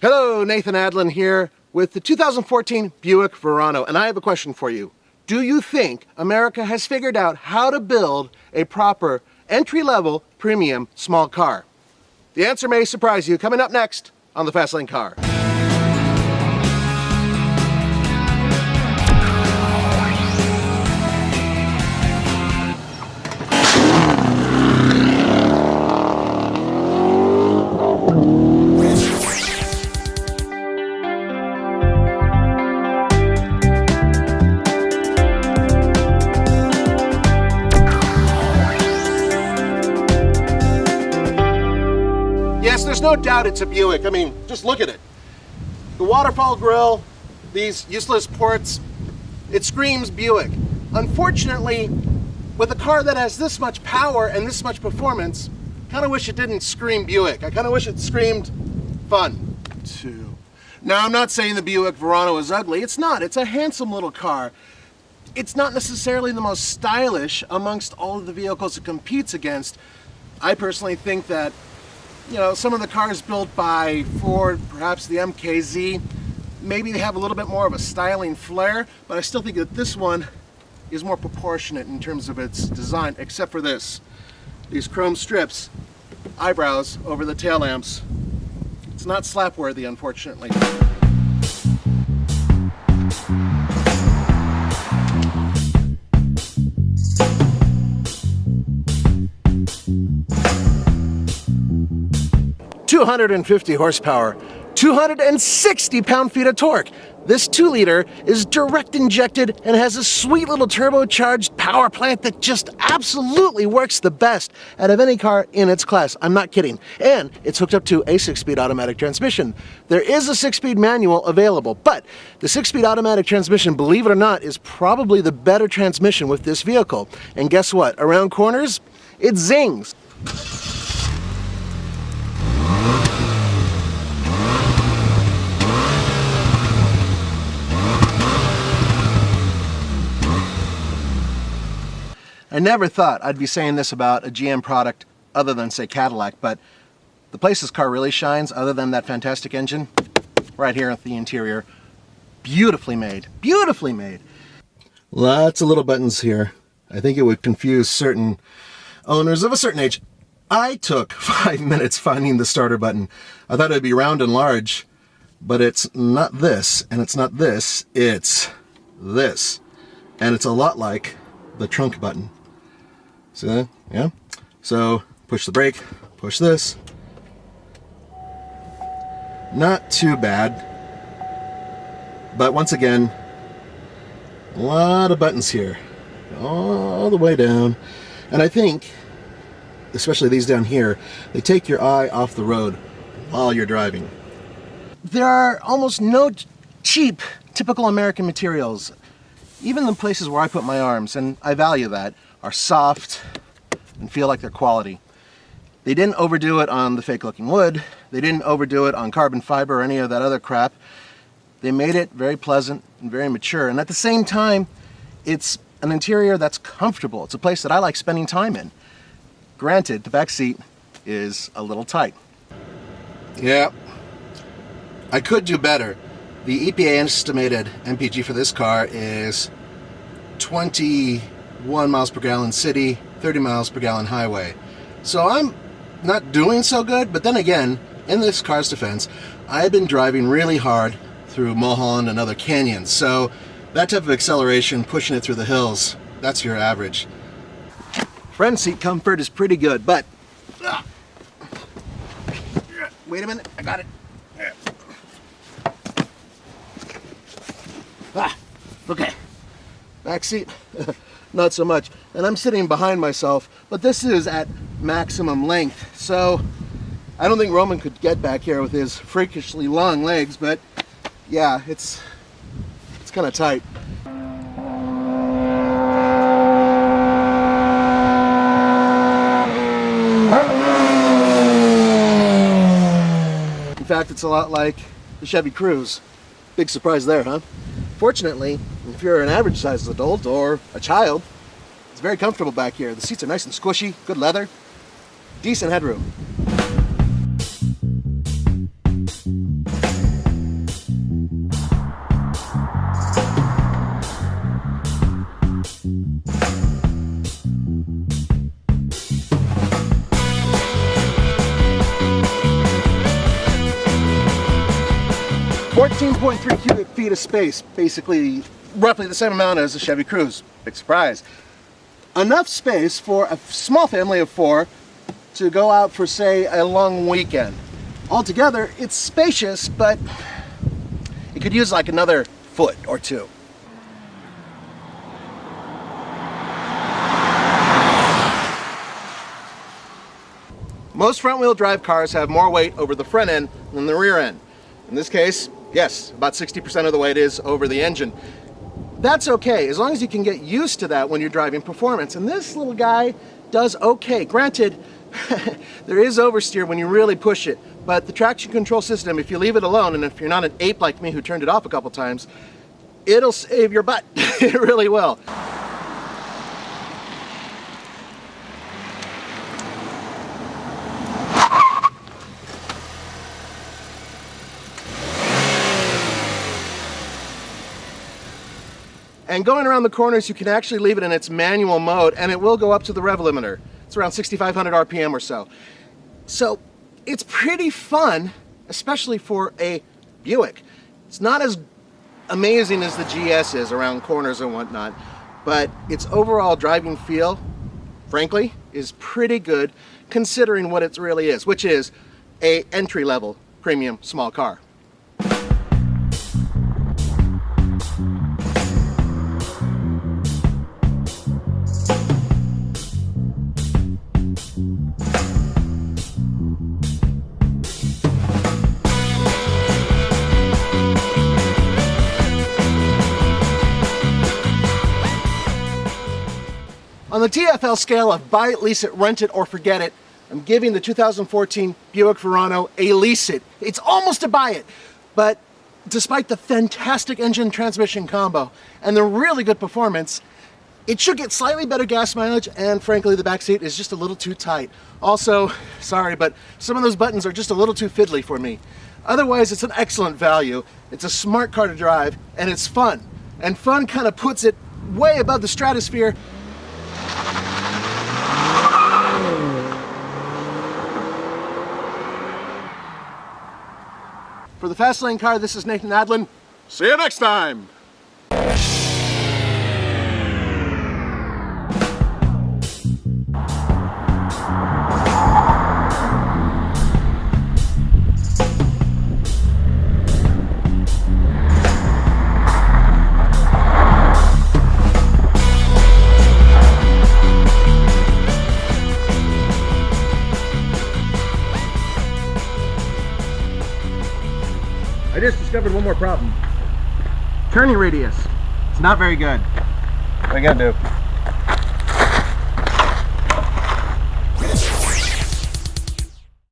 Hello, Nathan Adlin here with the 2014 Buick Verano, and I have a question for you. Do you think America has figured out how to build a proper entry-level premium small car? The answer may surprise you. Coming up next on the Fast Lane Car. Yes, there's no doubt it's a Buick. I mean, just look at it. The waterfall grille, these useless ports, it screams Buick. Unfortunately, with a car that has this much power and this much performance, I kind of wish it didn't scream Buick. I kind of wish it screamed fun, too. Now, I'm not saying the Buick Verano is ugly. It's not. It's a handsome little car. It's not necessarily the most stylish amongst all of the vehicles it competes against. I personally think that some of the cars built by Ford, perhaps the MKZ, maybe they have a little bit more of a styling flair, but I still think that this one is more proportionate in terms of its design, except for these chrome strips, eyebrows over the tail lamps. It's not slap-worthy, unfortunately. .250 horsepower, 260 pound-feet of torque. This 2-liter is direct injected and has a sweet little turbocharged power plant that just absolutely works the best out of any car in its class. I'm not kidding. And it's hooked up to a 6-speed automatic transmission. There is a 6-speed manual available, but the 6-speed automatic transmission, believe it or not, is probably the better transmission with this vehicle. And guess what? Around corners, it zings. I never thought I'd be saying this about a GM product other than, say, Cadillac, but the place this car really shines, other than that fantastic engine, right here at the interior. Beautifully made. Beautifully made. Lots of little buttons here. I think it would confuse certain owners of a certain age. I took 5 minutes finding the starter button. I thought it'd be round and large, but it's not this, and it's not this, it's this. And it's a lot like the trunk button. See that? Yeah? So, push the brake, push this. Not too bad. But once again, a lot of buttons here. All the way down. And I think, especially these down here, they take your eye off the road while you're driving. There are almost no cheap, typical American materials. Even the places where I put my arms, and I value that, are soft and feel like they're quality. They didn't overdo it on the fake looking wood. They didn't overdo it on carbon fiber or any of that other crap. They made it very pleasant and very mature. And at the same time, it's an interior that's comfortable. It's a place that I like spending time in. Granted, the back seat is a little tight. Yeah, I could do better. The EPA estimated MPG for this car is 21 miles per gallon city, 30 miles per gallon highway. So I'm not doing so good, but then again, in this car's defense, I've been driving really hard through Mulholland and other canyons. So that type of acceleration, pushing it through the hills, that's your average. Front seat comfort is pretty good, but wait a minute, I got it. Okay, back seat, not so much. And I'm sitting behind myself, but this is at maximum length. So I don't think Roman could get back here with his freakishly long legs, but yeah, it's kind of tight. In fact, it's a lot like the Chevy Cruze. Big surprise there, huh? Fortunately, if you're an average sized adult or a child, it's very comfortable back here. The seats are nice and squishy, good leather, decent headroom. 14.3 cubic feet of space, basically roughly the same amount as a Chevy Cruze. Big surprise. Enough space for a small family of 4 to go out for, say, a long weekend. Altogether, it's spacious, but it could use like another foot or 2. Most front-wheel drive cars have more weight over the front end than the rear end. In this case, yes, about 60% of the weight is over the engine. That's okay, as long as you can get used to that when you're driving performance. And this little guy does okay. Granted, there is oversteer when you really push it, but the traction control system, if you leave it alone, and if you're not an ape like me who turned it off a couple times, it'll save your butt. It really will. And going around the corners, you can actually leave it in its manual mode, and it will go up to the rev limiter. It's around 6,500 RPM or so. So it's pretty fun, especially for a Buick. It's not as amazing as the GS is around corners and whatnot, but its overall driving feel, frankly, is pretty good considering what it really is, which is a entry-level premium small car. On the TFL scale of buy it, lease it, rent it, or forget it, I'm giving the 2014 Buick Verano a lease it. It's almost a buy it, but despite the fantastic engine transmission combo and the really good performance, it should get slightly better gas mileage, and frankly the back seat is just a little too tight. Also, sorry, but some of those buttons are just a little too fiddly for me. Otherwise, it's an excellent value. It's a smart car to drive, and it's fun. And fun kind of puts it way above the stratosphere. For the Fast Lane Car, this is Nathan Adlin. See you next time! I just discovered one more problem. Turning radius. It's not very good. What are you gonna do?